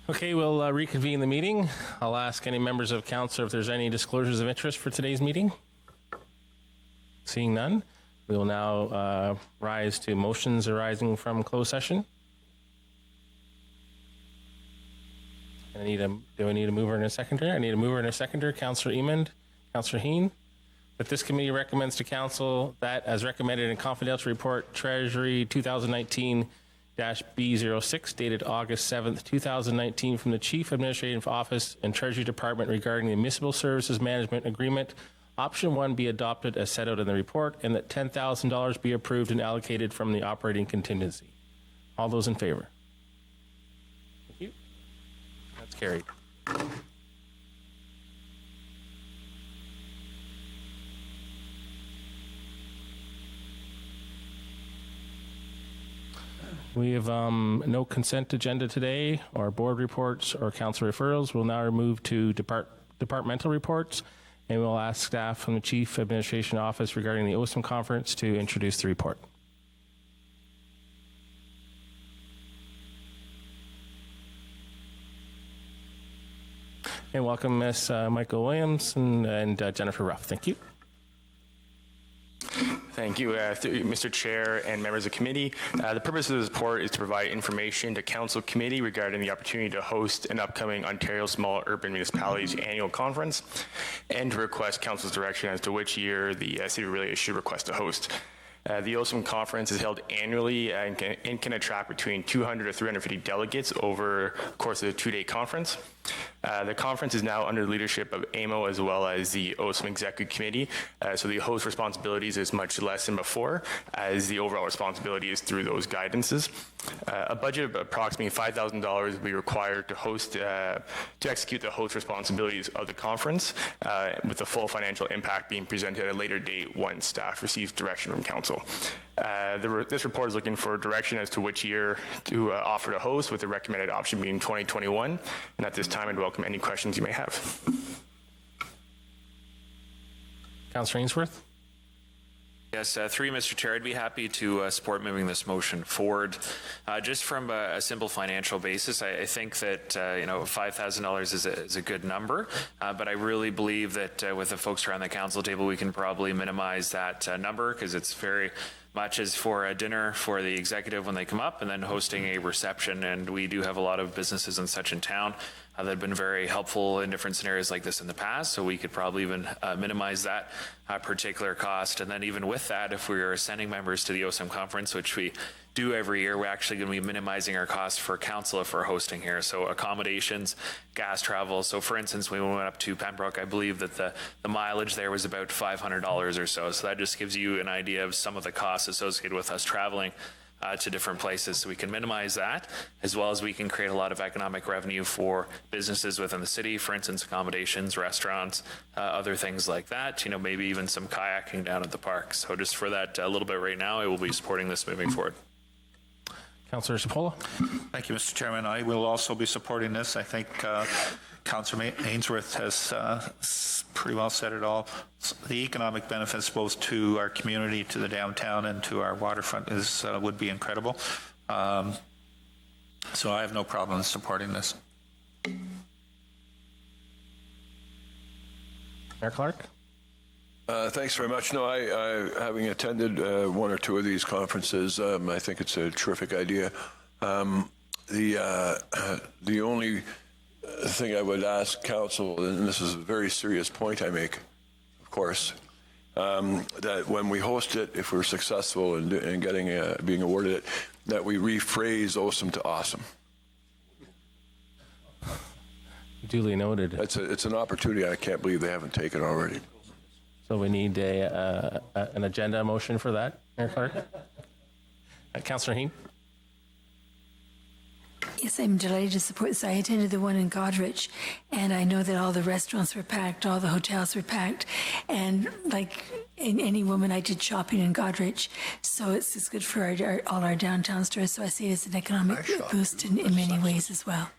Okay, we'll reconvene the meeting. I'll ask any members of council if there's any disclosures of interest for today's meeting. Seeing none, we will now rise to motions arising from closed session. Do I need a mover and a seconder? I need a mover and a seconder. Councillor Emond, Councillor Heen. That this committee recommends to council that, as recommended in confidential report Treasury 2019-B06 dated August 7th, 2019 from the Chief Administrative Office and Treasury Department regarding the Municipal Services Management Agreement, Option 1 be adopted as set out in the report, and that $10,000 be approved and allocated from the operating contingency. All those in favor? Thank you. That's carried. We have no consent agenda today, or board reports, or council referrals. We'll now move to departmental reports, and we'll ask staff from the Chief Administration Office regarding the OSIM conference to introduce the report. And welcome Ms. Michael Williams and Jennifer Ruff. Thank you. Thank you, Mr. Chair and members of the committee. The purpose of this report is to provide information to Council Committee regarding the opportunity to host an upcoming Ontario Small Urban Municipalities Annual Conference, and to request Council's direction as to which year the City of Orillia should request to host. The OSIM conference is held annually and can attract between 200 to 350 delegates over the course of a two-day conference. The conference is now under the leadership of AMO as well as the OSIM Executive Committee, so the host responsibilities is much less than before, as the overall responsibility is through those guidances. A budget of approximately $5,000 will be required to host, to execute the host responsibilities of the conference, with the full financial impact being presented at a later date once staff receives direction from Council. This report is looking for direction as to which year to offer to host, with the recommended option being 2021. And at this time, I'd welcome any questions you may have. Councillor Ainsworth. Yes, through you, Mr. Chair, I'd be happy to support moving this motion forward. Just from a simple financial basis, I think that $5,000 is a good number, but I really believe that with the folks around the council table, we can probably minimize that number, because it's very much as for a dinner for the executive when they come up, and then hosting a reception. And we do have a lot of businesses and such in town that have been very helpful in different scenarios like this in the past, so we could probably even minimize that particular cost. And then even with that, if we are sending members to the OSIM conference, which we do every year, we're actually going to be minimizing our costs for council if we're hosting here. So accommodations, gas travel. So for instance, when we went up to Pembroke, I believe that the mileage there was about $500 or so. So that just gives you an idea of some of the costs associated with us traveling to different places. So we can minimize that, as well as we can create a lot of economic revenue for businesses within the city, for instance, accommodations, restaurants, other things like that, maybe even some kayaking down at the park. So just for that a little bit right now, I will be supporting this moving forward. Councillor Cipolla. Thank you, Mr. Chairman. I will also be supporting this. I think Councillor Ainsworth has pretty well said it all. The economic benefits both to our community, to the downtown, and to our waterfront would be incredible. So I have no problem supporting this. Mayor Clark. Thanks very much. No, I having attended one or two of these conferences, I think it's a terrific idea. The only thing I would ask council, and this is a very serious point I make, of course, that when we host it, if we're successful in getting being awarded it, that we rephrase OSIM to awesome. Duly noted. It's an opportunity I can't believe they haven't taken already. So we need an agenda motion for that, Mayor Clark. Councillor Heen. Yes, I'm delighted to support this. I attended the one in Godrich, and I know that all the restaurants were packed, all the hotels were packed, and like in any woman, I did shopping in Godrich, so it's good for all our downtown stores. So I see it as an economic boost in many ways as well.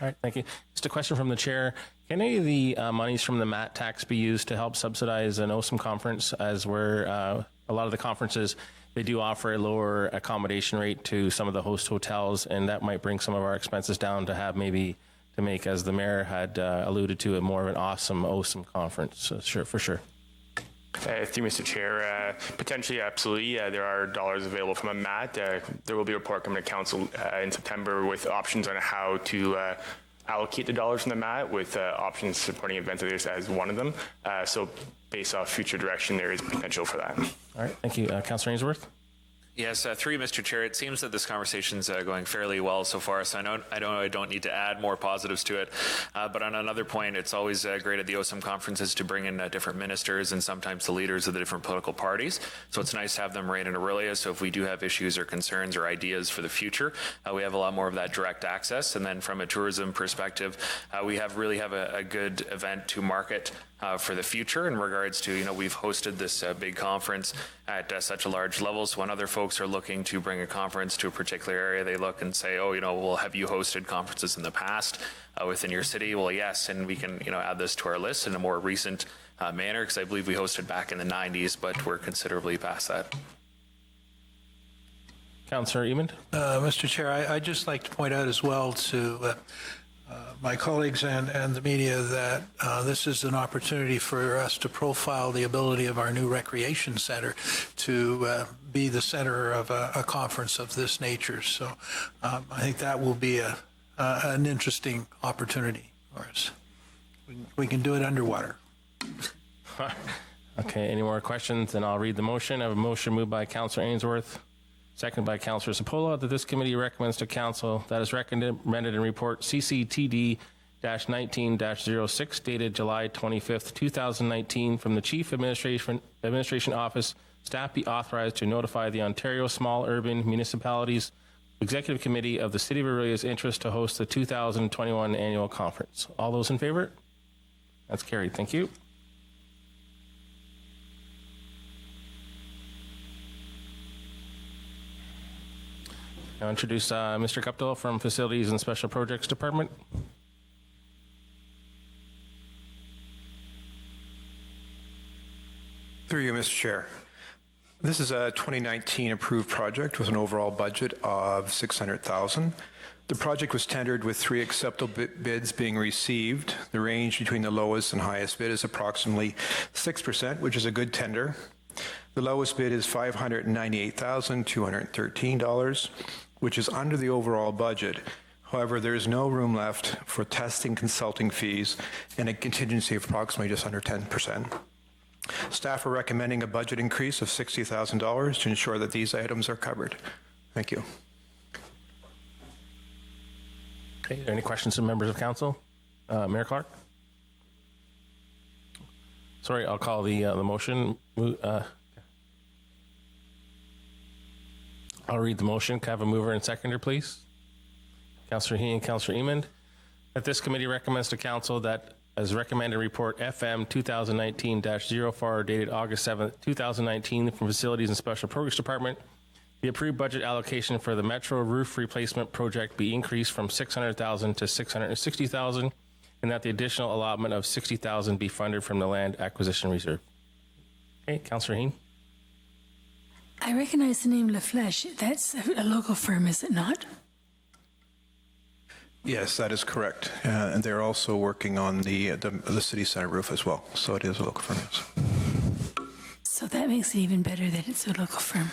All right, thank you. Just a question from the chair. Can any of the monies from the MAT tax be used to help subsidize an OSIM conference, as where a lot of the conferences They do offer a lower accommodation rate to some of the host hotels, and that might bring some of our expenses down to have maybe to make, as the mayor had alluded to, a more of an awesome conference. So sure, for sure. Through Mr. Chair, potentially, absolutely. There are dollars available from a MAT. There will be a report coming to council in September with options on how to allocate the dollars from the MAT, with options supporting events of this as one of them. So based off future direction, there is potential for that. All right, thank you. Councillor Ainsworth? Yes, through you, Mr. Chair, it seems that this conversation's going fairly well so far, so I don't need to add more positives to it. But on another point, it's always great at the OSUM conferences to bring in different ministers and sometimes the leaders of the different political parties. So it's nice to have them right in Orillia. So if we do have issues or concerns or ideas for the future, we have a lot more of that direct access. And then from a tourism perspective, we really have a good event to market for the future in regards to, we've hosted this big conference at such a large level. So when other folks are looking to bring a conference to a particular area, they look and say, oh, well, have you hosted conferences in the past within your city? Well, yes, and we can, add this to our list in a more recent manner, because I believe we hosted back in the 90s, but we're considerably past that. Councillor Emond? Mr. Chair, I'd just like to point out as well to my colleagues and the media that this is an opportunity for us to profile the ability of our new recreation center to be the center of a conference of this nature. So I think that will be an interesting opportunity for us. We can do it underwater. Okay, any more questions? Then I'll read the motion. I have a motion moved by Councillor Ainsworth, second by Councillor Sapola, that this committee recommends to council that is recommended in report CCTD-19-06 dated July 25th, 2019 from the Chief Administration Office, staff be authorized to notify the Ontario Small Urban Municipalities Executive Committee of the City of Orillia's interest to host the 2021 annual conference. All those in favor? That's carried. Thank you. I'll introduce Mr. Guptill from Facilities and Special Projects Department. Through you, Mr. Chair. This is a 2019 approved project with an overall budget of $600,000. The project was tendered with 3 acceptable bids being received. The range between the lowest and highest bid is approximately 6%, which is a good tender. The lowest bid is $598,213, which is under the overall budget. However, there is no room left for testing consulting fees and a contingency of approximately just under 10%. Staff are recommending a budget increase of $60,000 to ensure that these items are covered. Thank you. Okay, are there any questions from members of council? Mayor Clark? Sorry, I'll call the motion. I'll read the motion. Can I have a mover and seconder, please? Councillor He and Councillor Emond. That this committee recommends to council that, as recommended report FM 2019-04 dated August 7th, 2019 from Facilities and Special Programs Department, the approved budget allocation for the Metro roof replacement project be increased from $600,000 to $660,000, and that the additional allotment of $60,000 be funded from the Land Acquisition Reserve. Okay, Councillor Heen. I recognize the name La Flèche. That's a local firm, is it not? Yes, that is correct. And they're also working on the city center roof as well. So it is a local firm, yes. So that makes it even better that it's a local firm.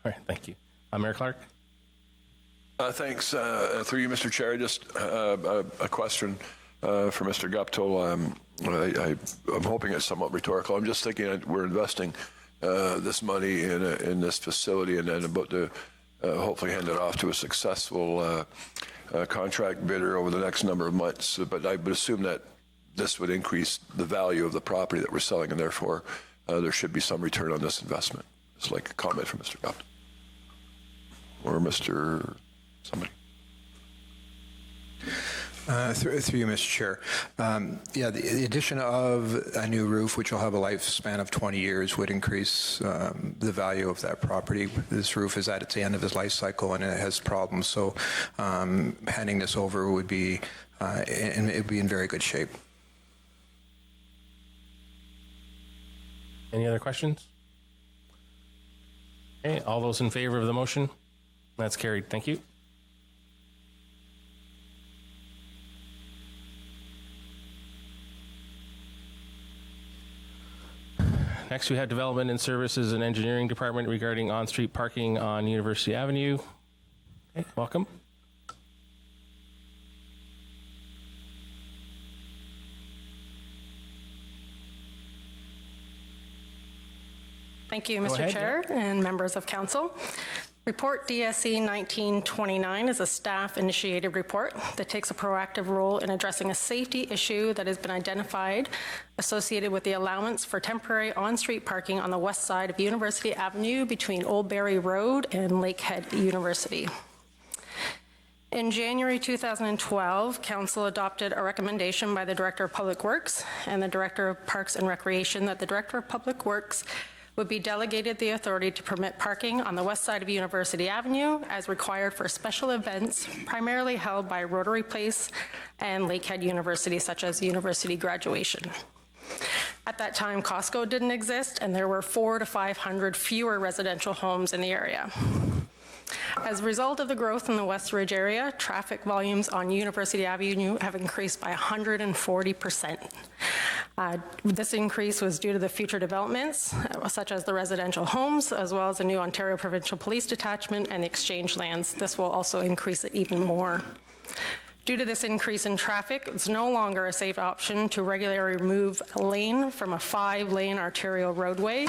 All right, thank you. Mayor Clark? Thanks. Through you, Mr. Chair, just a question for Mr. Guptill. I'm hoping it's somewhat rhetorical. I'm just thinking that we're investing this money in this facility and then about to hopefully hand it off to a successful contract bidder over the next number of months. But I would assume that this would increase the value of the property that we're selling, and therefore there should be some return on this investment. It's like a comment from Mr. Guptill or Mr. somebody. Through you, Mr. Chair. The addition of a new roof, which will have a lifespan of 20 years, would increase the value of that property. This roof is at its end of its life cycle and it has problems. So handing this over would be, and it would be in very good shape. Any other questions? Okay, all those in favor of the motion? That's carried. Thank you. Next, we have Development and Services and Engineering Department regarding on-street parking on University Avenue. Okay, welcome. Thank you, Go Mr. ahead, Chair and members of council. Report DSC 1929 is a staff-initiated report that takes a proactive role in addressing a safety issue that has been identified associated with the allowance for temporary on-street parking on the west side of University Avenue between Old Barry Road and Lakehead University. In January 2012, Council adopted a recommendation by the Director of Public Works and the Director of Parks and Recreation that the Director of Public Works would be delegated the authority to permit parking on the west side of University Avenue as required for special events primarily held by Rotary Place and Lakehead University, such as university graduation. At that time, Costco didn't exist, and there were 400 to 500 fewer residential homes in the area. As a result of the growth in the West Ridge area, traffic volumes on University Avenue have increased by 140%. This increase was due to the future developments, such as the residential homes, as well as the new Ontario Provincial Police Detachment and the exchange lands. This will also increase it even more. Due to this increase in traffic, it's no longer a safe option to regularly remove a lane from a 5-lane arterial roadway.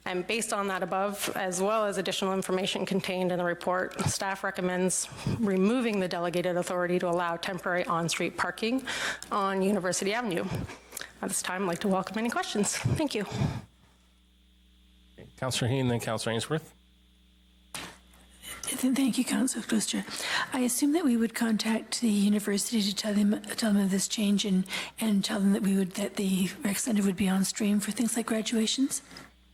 And based on that above, as well as additional information contained in the report, staff recommends removing the delegated authority to allow temporary on-street parking on University Avenue. At this time, I'd like to welcome any questions. Thank you. Councillor Heen, then Councillor Ainsworth. Thank you, Councillor Cluster. I assume that we would contact the university to tell them of this change and tell them that the rec center would be on stream for things like graduations.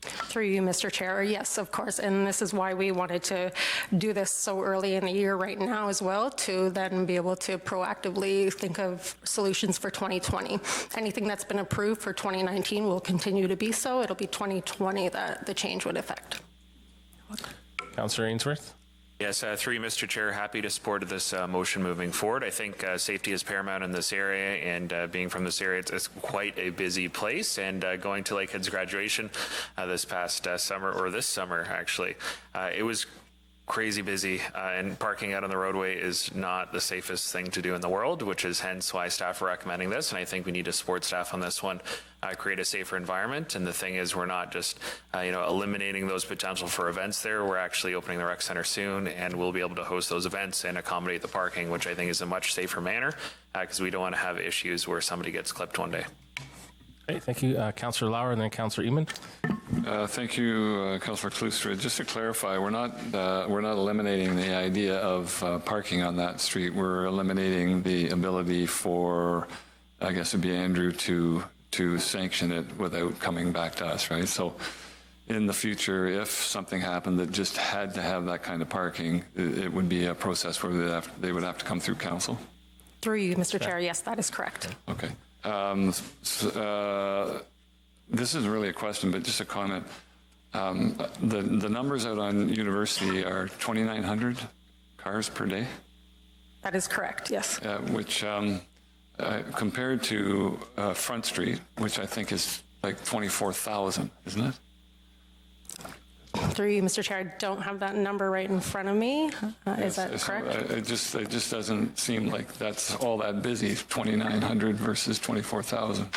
Through you, Mr. Chair. Yes, of course. And this is why we wanted to do this so early in the year right now as well, to then be able to proactively think of solutions for 2020. Anything that's been approved for 2019 will continue to be so. It'll be 2020 that the change would affect. Councillor Ainsworth. Yes, through you, Mr. Chair, happy to support this motion moving forward. I think safety is paramount in this area, and being from this area, it's quite a busy place. And going to Lakehead's graduation this past summer, or this summer actually, it was crazy busy, and parking out on the roadway is not the safest thing to do in the world, which is hence why staff are recommending this. And I think we need to support staff on this one, create a safer environment. And the thing is, we're not just eliminating those potential for events there. We're actually opening the rec center soon, and we'll be able to host those events and accommodate the parking, which I think is a much safer manner, because we don't want to have issues where somebody gets clipped one day. Okay, thank you, Councillor Lauer, and then Councillor Eamon. Thank you, Councillor Cluster. Just to clarify, we're not eliminating the idea of parking on that street. We're eliminating the ability for, I guess it'd be Andrew, to sanction it without coming back to us, right? So in the future, if something happened that just had to have that kind of parking, it would be a process where they would have to come through council? Through you, Mr. Chair. Yes, that is correct. Okay. This isn't really a question, but just a comment. The numbers out on University are 2,900 cars per day? That is correct, yes. Which compared to Front Street, which I think is like 24,000, isn't it? Through you, Mr. Chair, I don't have that number right in front of me. Is that correct? It just doesn't seem like that's all that busy, 2,900 versus 24,000.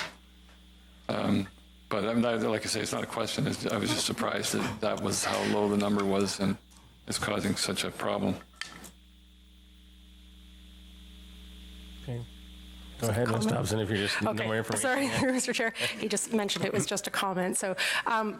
But like I say, it's not a question. I was just surprised that was how low the number was, and it's causing such a problem. Okay. Go ahead, Ms. Dobson, if you're just no more information. Sorry, Mr. Chair. He just mentioned it was just a comment. So,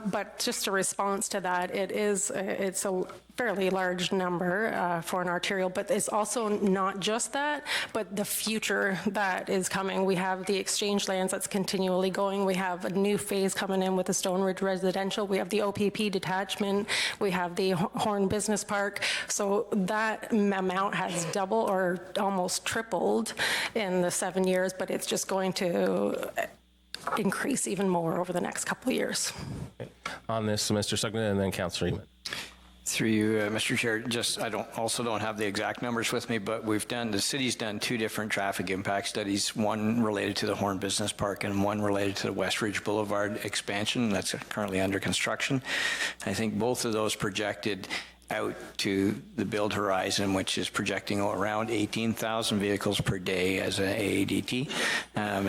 but just a response to that, it's a fairly large number for an arterial, but it's also not just that, but the future that is coming. We have the exchange lands that's continually going. We have a new phase coming in with the Stone Ridge residential. We have the OPP detachment. We have the Horn Business Park. So that amount has doubled or almost tripled in the 7 years, but it's just going to increase even more over the next couple of years. Okay. On this, Mr. Sugden and then Councillor Eamon. Through you, Mr. Chair, I don't have the exact numbers with me, but the city's done two different traffic impact studies, one related to the Horn Business Park and one related to the Westridge Boulevard expansion that's currently under construction. I think both of those projected out to the build horizon, which is projecting around 18,000 vehicles per day as an AADT.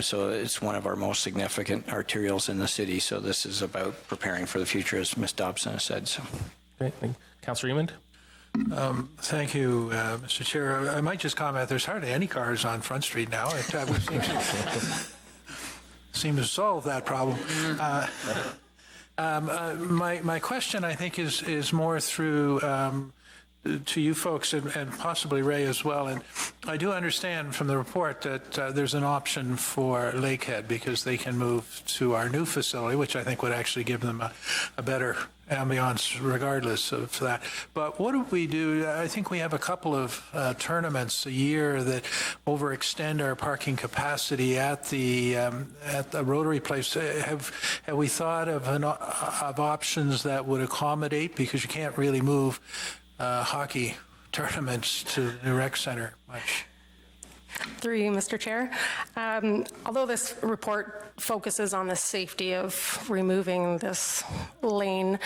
So it's one of our most significant arterials in the city. So this is about preparing for the future, as Ms. Dobson has said. So. Okay, Councillor Emond. Thank you, Mr. Chair. I might just comment, there's hardly any cars on Front Street now. It seems to solve that problem. My question, I think, is more through to you folks and possibly Ray as well. And I do understand from the report that there's an option for Lakehead because they can move to our new facility, which I think would actually give them a better ambiance regardless of that. But what do we do? I think we have a couple of tournaments a year that overextend our parking capacity at the Rotary Place. Have we thought of options that would accommodate, because you can't really move hockey tournaments to the rec center much? Through you, Mr. Chair. Although this report focuses on the safety of removing this lane,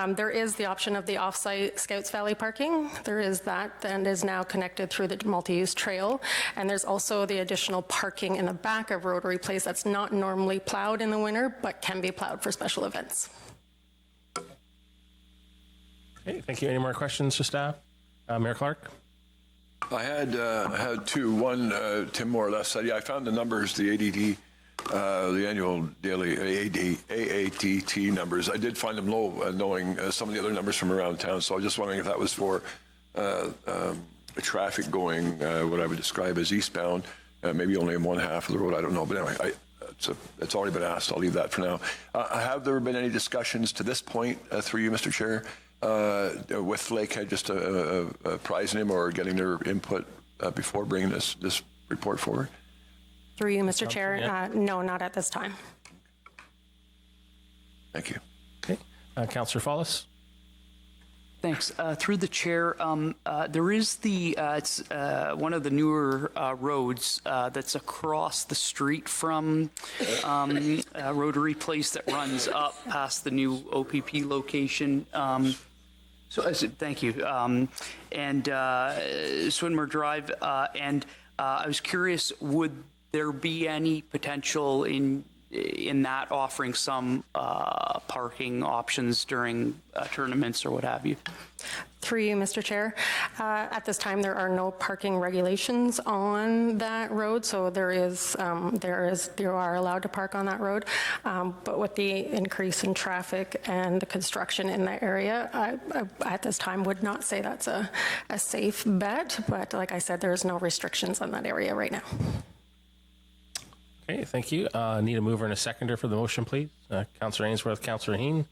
there is the option of the off-site Scouts Valley parking. There is that and is now connected through the multi-use trail. And there's also the additional parking in the back of Rotary Place that's not normally plowed in the winter, but can be plowed for special events. Okay, thank you. Any more questions for staff? Mayor Clark? I had two. One, Tim more or less said, I found the numbers, the ADD, the annual daily AATT numbers. I did find them low, knowing some of the other numbers from around town. So I was just wondering if that was for traffic going what I would describe as eastbound, maybe only in one half of the road. I don't know. But anyway, it's already been asked. I'll leave that for now. Have there been any discussions to this point, through you, Mr. Chair, with Lakehead, just apprising him or getting their input before bringing this report forward? Through you, Mr. Chair, no, not at this time. Thank you. Okay, Councillor Follis. Thanks. Through the chair, there is it's one of the newer roads that's across the street from Rotary Place that runs up past the new OPP location. Thank you. And Swinmore Drive. And I was curious, would there be any potential in that offering some parking options during tournaments or what have you? Through you, Mr. Chair. At this time, there are no parking regulations on that road, so you are allowed to park on that road. But with the increase in traffic and the construction in that area, I at this time would not say that's a safe bet. But like I said, there's no restrictions on that area right now. Okay, thank you. Need a mover and a seconder for the motion, please. Councillor Ainsworth, Councillor Heen.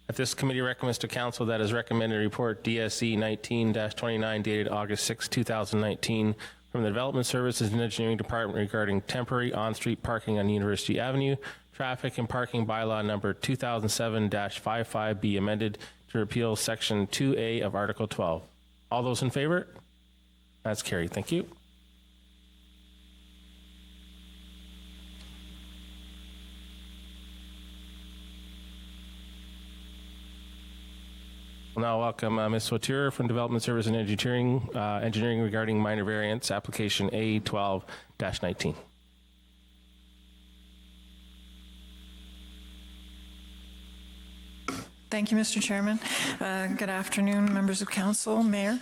That this committee recommends to council that as recommended report DSE 19-29 dated August 6, 2019 from the Development Services and Engineering Department regarding temporary on-street parking on University Avenue, traffic and parking bylaw number 2007-55 be amended to repeal section 2A of Article 12. All those in favor? That's carried. Thank you. We'll now welcome Ms. Sauture from Development Service and Engineering regarding minor variance application A12-19. Thank you, Mr. Chairman. Good afternoon, members of council, mayor.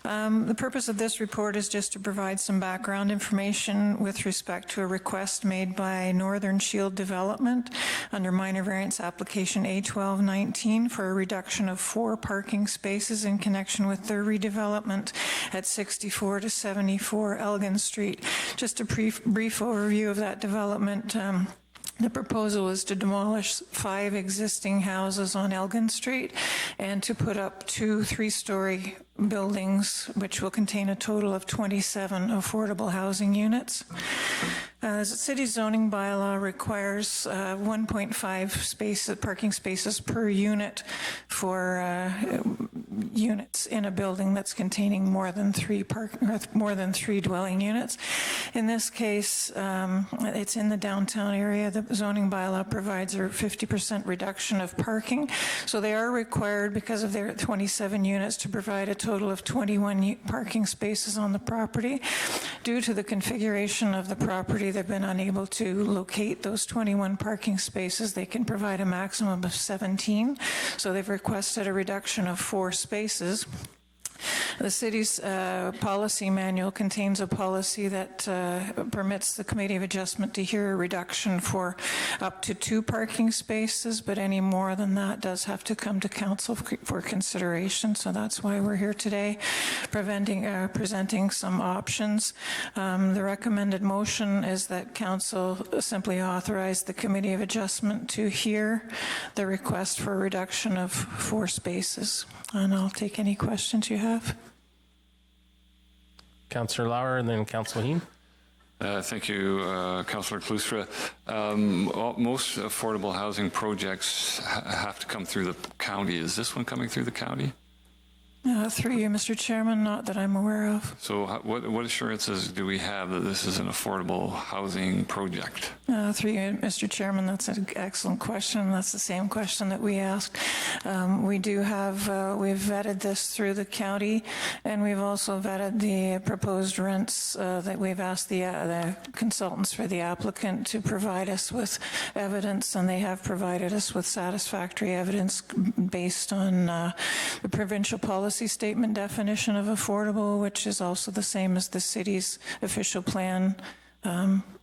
The purpose of this report is just to provide some background information with respect to a request made by Northern Shield Development under minor variance application A12-19 for a reduction of 4 parking spaces in connection with their redevelopment at 64 to 74 Elgin Street. Just a brief overview of that development. The proposal is to demolish 5 existing houses on Elgin Street and to put up 2 3-story buildings, which will contain a total of 27 affordable housing units. The city zoning bylaw requires 1.5 parking spaces per unit for units in a building that's containing more than three dwelling units. In this case, it's in the downtown area. The zoning bylaw provides a 50% reduction of parking, so they are required, because of their 27 units, to provide a total of 21 parking spaces on the property. Due to the configuration of the property, they've been unable to locate those 21 parking spaces. They can provide a maximum of 17, so they've requested a reduction of 4 spaces. The city's policy manual contains a policy that permits the Committee of Adjustment to hear a reduction for up to 2 parking spaces, but any more than that does have to come to Council for consideration. So that's why we're here today, presenting some options. The recommended motion is that Council simply authorize the Committee of Adjustment to hear the request for a reduction of 4 spaces. And I'll take any questions you have. Councillor Lauer and then Councillor Heen. Thank you, Councillor Klustra. Most affordable housing projects have to come through the county. Is this one coming through the county? Through you, Mr. Chairman, not that I'm aware of. So what assurances do we have that this is an affordable housing project? Through you, Mr. Chairman, that's an excellent question. That's the same question that we asked. We do have, we've vetted this through the county, and we've also vetted the proposed rents that we've asked the consultants for the applicant to provide us with evidence, and they have provided us with satisfactory evidence based on the provincial policy statement definition of affordable, which is also the same as the city's official plan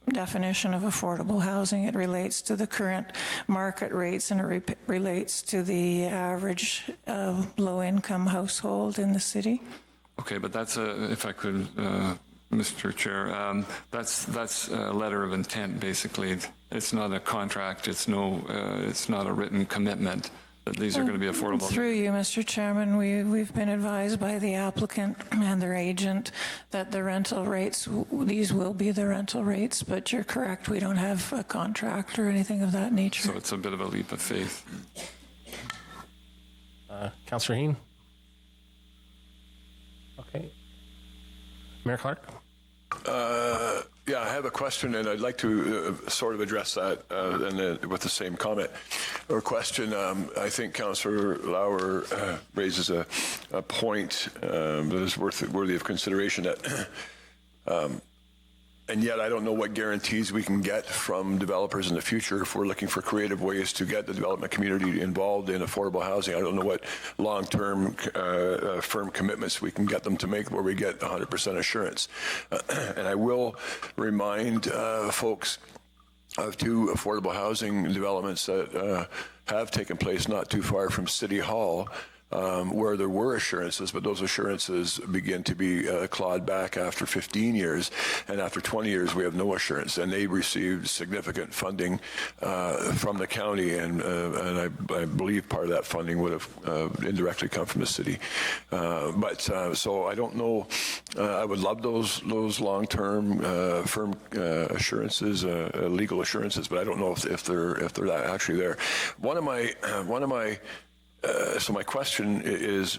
definition of affordable housing. It relates to the current market rates, and it relates to the average low-income household in the city. Okay, but that's if I could, Mr. Chair, that's a letter of intent, basically. It's not a contract. It's not a written commitment that these are going to be affordable. Through you, Mr. Chairman, we've been advised by the applicant and their agent that the rental rates, these will be the rental rates, but you're correct, we don't have a contract or anything of that nature. So it's a bit of a leap of faith. Councillor Heen. Okay. Mayor Clark. Yeah, I have a question, and I'd like to sort of address that with the same comment or question. I think Councillor Lauer raises a point that is worthy of consideration. That, and yet I don't know what guarantees we can get from developers in the future if we're looking for creative ways to get the development community involved in affordable housing. I don't know what long-term firm commitments we can get them to make where we get 100% assurance. And I will remind folks of 2 affordable housing developments that have taken place not too far from City Hall, where there were assurances, but those assurances begin to be clawed back after 15 years, and after 20 years we have no assurance, and they received significant funding from the county, and I believe part of that funding would have indirectly come from the city. So I don't know. I would love those long-term firm assurances, legal assurances, but I don't know if they're actually there. So my question is,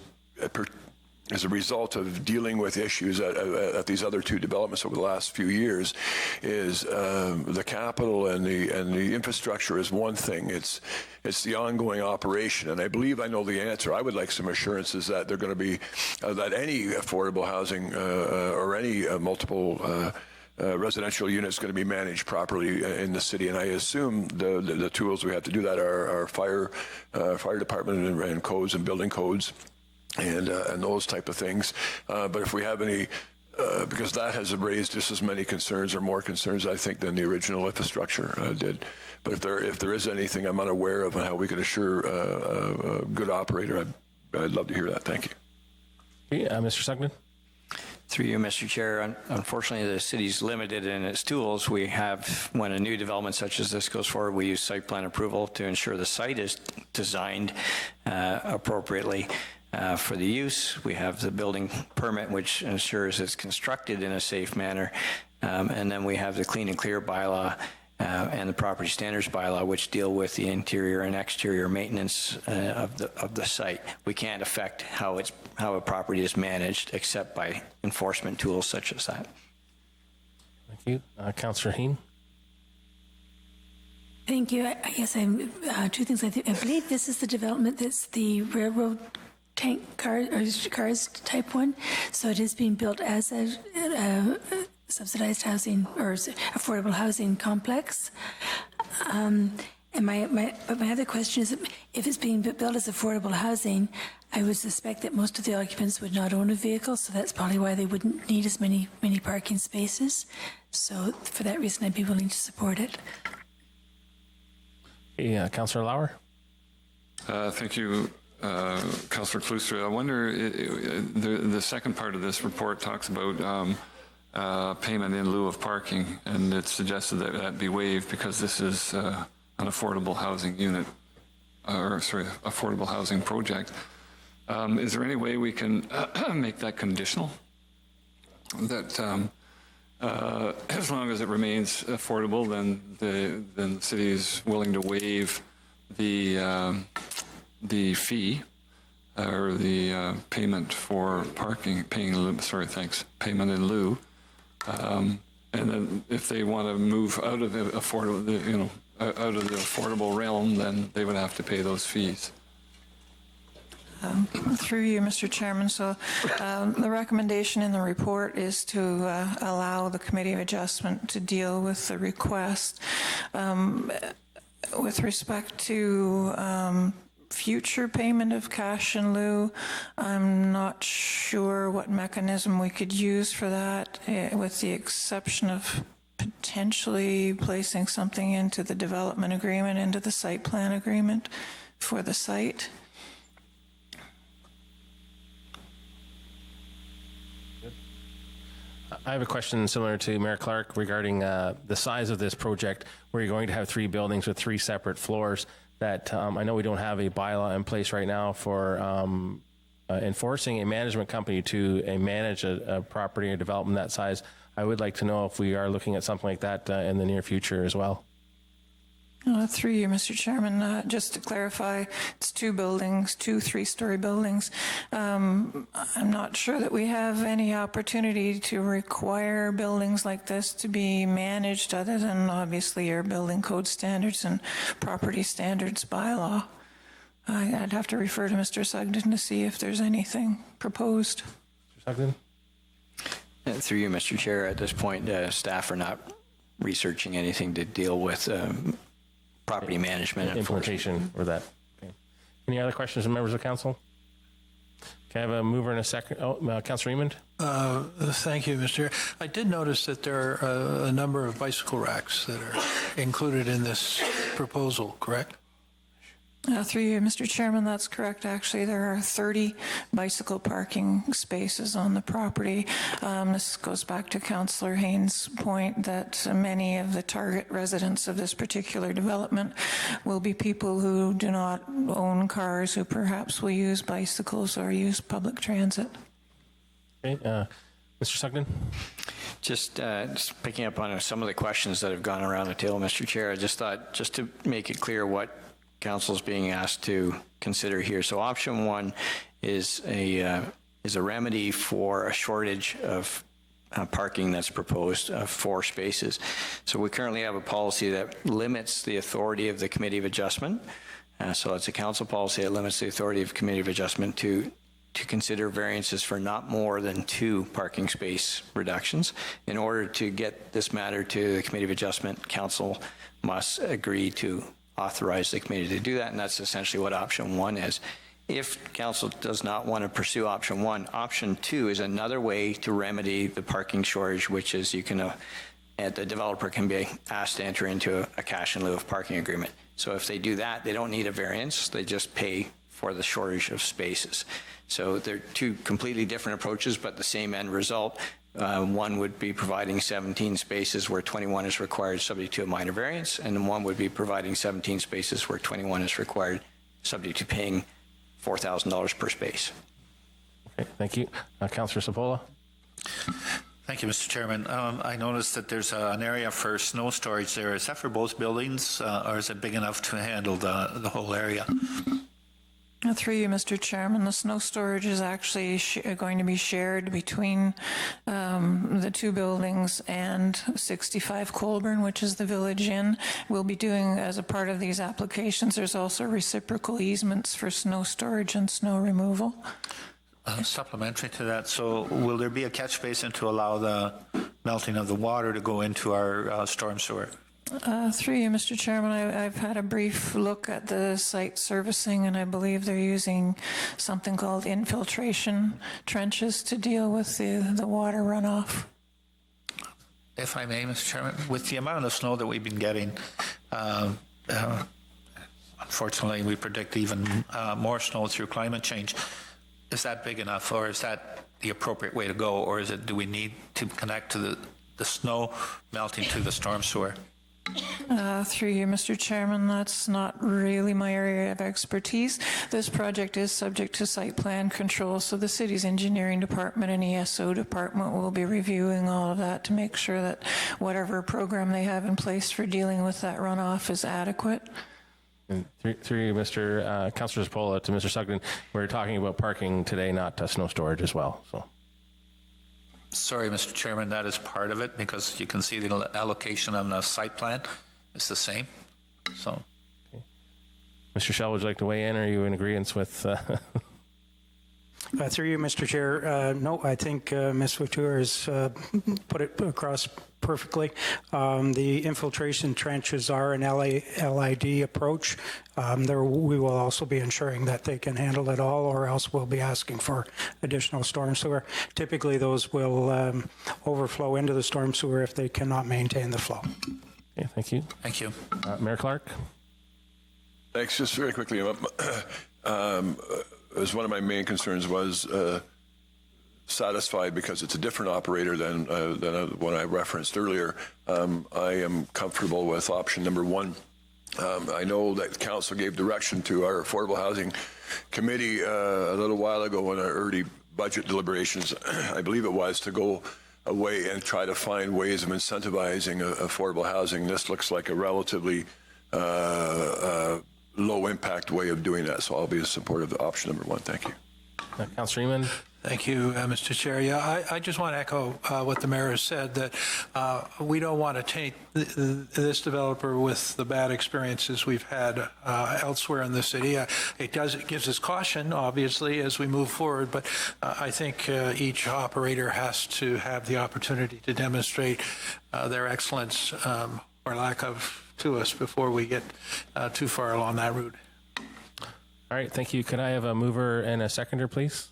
as a result of dealing with issues at these other 2 developments over the last few years, is the capital and the infrastructure is one thing. It's the ongoing operation, and I believe I know the answer. I would like some assurances that they're going to be that any affordable housing or any multiple residential units going to be managed properly in the city, and I assume the tools we have to do that are fire department and codes and building codes and those type of things. But if we have any, because that has raised just as many concerns or more concerns, I think, than the original infrastructure did. But if there is anything I'm unaware of on how we can assure a good operator, I'd love to hear that. Thank you. Okay, Mr. Sugden. Through you, Mr. Chair, unfortunately, the city's limited in its tools. We have, when a new development such as this goes forward, we use site plan approval to ensure the site is designed appropriately for the use. We have the building permit, which ensures it's constructed in a safe manner. And then we have the Clean and Clear bylaw and the Property Standards bylaw, which deal with the interior and exterior maintenance of the site. We can't affect how a property is managed except by enforcement tools such as that. Thank you. Councillor Heen. Thank you. I guess I'm two things. I believe this is the development that's the railroad tank cars type one. So it is being built as a subsidized housing or affordable housing complex. And my other question is, if it's being built as affordable housing, I would suspect that most of the occupants would not own a vehicle, so that's probably why they wouldn't need as many parking spaces. So for that reason, I'd be willing to support it. Yeah, Councillor Lauer. Thank you, Councillor Cloustre. I wonder, the second part of this report talks about payment in lieu of parking, and it's suggested that that be waived because this is an affordable housing unit, affordable housing project. Is there any way we can make that conditional? That as long as it remains affordable, then the city is willing to waive the fee or the payment for parking, payment in lieu. And then if they want to move out of the affordable, out of the affordable realm, then they would have to pay those fees. Through you, Mr. Chairman. So the recommendation in the report is to allow the Committee of Adjustment to deal with the request. With respect to future payment of cash in lieu, I'm not sure what mechanism we could use for that, with the exception of potentially placing something into the development agreement, into the site plan agreement for the site. I have a question similar to Mayor Clark regarding the size of this project, where you're going to have 3 buildings with 3 separate floors. That I know we don't have a bylaw in place right now for enforcing a management company to manage a property or development that size. I would like to know if we are looking at something like that in the near future as well. Through you, Mr. Chairman, just to clarify, it's 2 buildings, 2 3-story buildings. I'm not sure that we have any opportunity to require buildings like this to be managed other than obviously your building code standards and property standards bylaw. I'd have to refer to Mr. Sugden to see if there's anything proposed. Mr. Sugden? Through you, Mr. Chair, at this point, staff are not researching anything to deal with property management implementation or that. Okay. Any other questions from members of council? Can I have a mover and a second? Councillor Raymond. Thank you, Mr. Chair. I did notice that there are a number of bicycle racks that are included in this proposal, correct? Through you, Mr. Chairman, that's correct. Actually, there are 30 bicycle parking spaces on the property. This goes back to Councillor Haynes' point that many of the target residents of this particular development will be people who do not own cars, who perhaps will use bicycles or use public transit. Okay, Mr. Sugden? Just picking up on some of the questions that have gone around the table, Mr. Chair, I just thought, just to make it clear what Council is being asked to consider here. So option 1 is a remedy for a shortage of parking that's proposed of 4 spaces. So we currently have a policy that limits the authority of the Committee of Adjustment. So it's a council policy that limits the authority of Committee of Adjustment to consider variances for not more than 2 parking space reductions. In order to get this matter to the Committee of Adjustment, Council must agree to authorize the committee to do that, and that's essentially what option 1 is. If council does not want to pursue option 1, option 2 is another way to remedy the parking shortage, which is you can, the developer can be asked to enter into a cash in lieu of parking agreement. So if they do that, they don't need a variance, they just pay for the shortage of spaces. So they're 2 completely different approaches, but the same end result. One would be providing 17 spaces where 21 is required subject to a minor variance, and one would be providing 17 spaces where 21 is required subject to paying $4,000 per space. Okay, thank you. Councillor Sapola. Thank you, Mr. Chairman. I noticed that there's an area for snow storage there. Is that for both buildings, or is it big enough to handle the whole area? Through you, Mr. Chairman, the snow storage is actually going to be shared between the two buildings and 65 Colburn, which is the Village Inn. We'll be doing, as a part of these applications, there's also reciprocal easements for snow storage and snow removal. Supplementary to that, so will there be a catch basin to allow the melting of the water to go into our storm sewer? Through you, Mr. Chairman, I've had a brief look at the site servicing, and I believe they're using something called infiltration trenches to deal with the water runoff. If I may, Mr. Chairman, with the amount of snow that we've been getting, unfortunately, we predict even more snow through climate change. Is that big enough, or is that the appropriate way to go, or do we need to connect to the snow melting to the storm sewer? Through you, Mr. Chairman, that's not really my area of expertise. This project is subject to site plan control, so the city's engineering department and ESO department will be reviewing all of that to make sure that whatever program they have in place for dealing with that runoff is adequate. And through you, Mr. Councillor Zapola, to Mr. Sugden, we're talking about parking today, not snow storage as well. So. Sorry, Mr. Chairman, that is part of it, because you can see the allocation on the site plan is the same. So, okay. Mr. Shell, would you like to weigh in, or are you in agreement with? Through you, Mr. Chair. No, I think Ms. Couture has put it across perfectly. The infiltration trenches are an LID approach. We will also be ensuring that they can handle it all, or else we'll be asking for additional storm sewer. Typically, those will overflow into the storm sewer if they cannot maintain the flow. Okay, thank you. Thank you. Mayor Clark? Thanks. Just very quickly, as one of my main concerns was satisfied because it's a different operator than one I referenced earlier. I am comfortable with option number one. I know that council gave direction to our Affordable Housing Committee a little while ago in our early budget deliberations, I believe it was, to go away and try to find ways of incentivizing affordable housing. This looks like a relatively low impact way of doing that, so I'll be in support of option number one. Thank you. Councillor Eamon? Thank you, Mr. Chair. Yeah, I just want to echo what the mayor has said, that we don't want to taint this developer with the bad experiences we've had elsewhere in the city. It gives us caution, obviously, as we move forward, but I think each operator has to have the opportunity to demonstrate their excellence or lack of to us before we get too far along that route. All right, thank you. Could I have a mover and a seconder, please?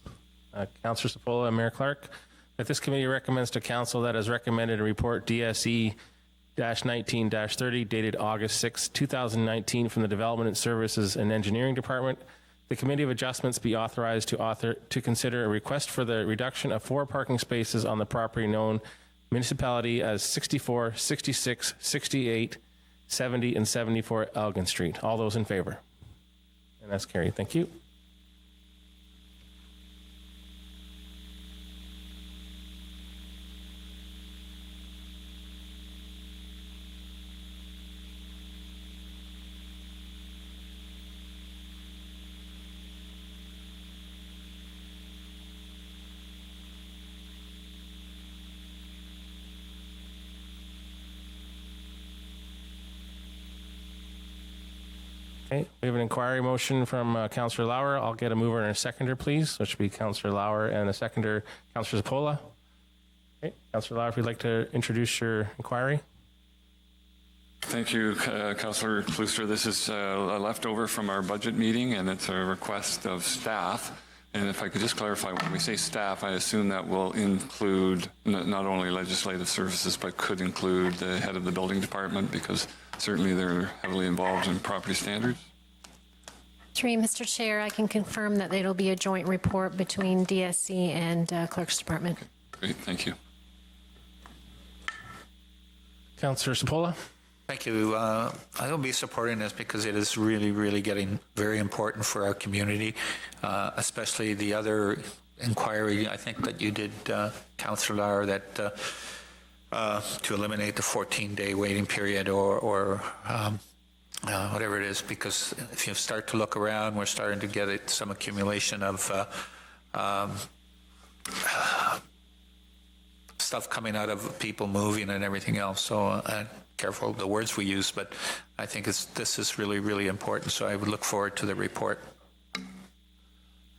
Councillor Zapola and Mayor Clark. That this committee recommends to council that as recommended in report DSE-19-30 dated August 6, 2019 from the Development and Services and Engineering Department, the Committee of Adjustments be authorized to consider a request for the reduction of 4 parking spaces on the property known municipality as 64, 66, 68, 70, and 74 Elgin Street. All those in favor? And that's carried. Thank you. Okay, we have an inquiry motion from Councillor Lauer. I'll get a mover and a seconder, please, which would be Councillor Lauer and a seconder, Councillor Zapola. Okay, Councillor Lauer, if you'd like to introduce your inquiry. Thank you, Councillor Klooster. This is a leftover from our budget meeting, and it's a request of staff. And if I could just clarify, when we say staff, I assume that will include not only legislative services, but could include the head of the building department, because certainly they're heavily involved in property standards. Through you, Mr. Chair, I can confirm that it'll be a joint report between DSC and Clerk's Department. Great, thank you. Councillor Zapola. Thank you. I will be supporting this because it is really, really getting very important for our community, especially the other inquiry, I think that you did, Councillor Lauer, that to eliminate the 14-day waiting period or whatever it is, because if you start to look around, we're starting to get some accumulation of stuff coming out of people moving and everything else. So careful the words we use, but I think this is really, really important. So I would look forward to the report.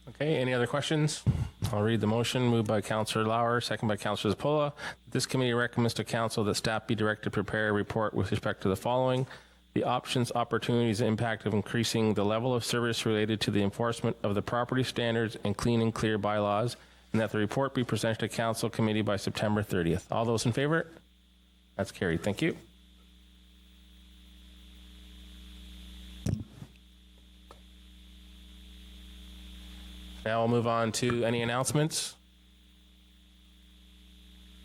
Okay, any other questions? I'll read the motion. Moved by Councillor Lauer, second by Councillor Zapola. This committee recommends to Council that staff be directed to prepare a report with respect to the following: the options, opportunities, and impact of increasing the level of service related to the enforcement of the property standards and clean and clear bylaws, and that the report be presented to Council Committee by September 30th. All those in favor? That's carried. Thank you. Now we'll move on to any announcements.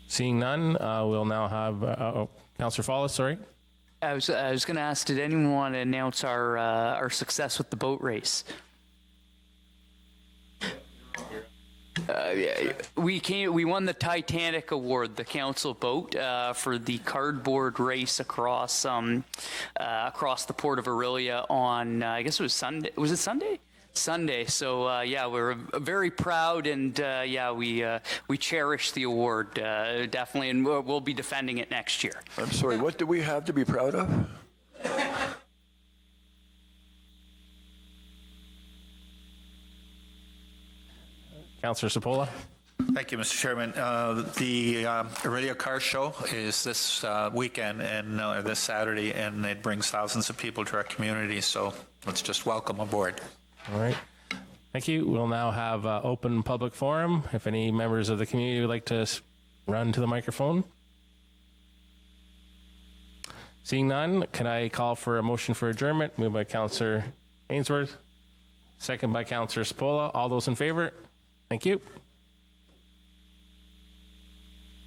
Seeing none, we'll now have Councillor Follis, sorry. I was going to ask, did anyone want to announce our success with the boat race? We won the Titanic Award, the council boat, for the cardboard race across the port of Orillia on I guess it was Sunday. Was it Sunday? Sunday. So yeah, we're very proud, and we cherish the award definitely, and we'll be defending it next year. I'm sorry, what do we have to be proud of? Councillor Zapola. Thank you, Mr. Chairman. The Orillia Car Show is this weekend and this Saturday, and it brings thousands of people to our community. So let's just welcome aboard. All right. Thank you. We'll now have open public forum. If any members of the community would like to run to the microphone. Seeing none, can I call for a motion for adjournment? Moved by Councillor Ainsworth, second by Councillor Zapola. All those in favor? Thank you.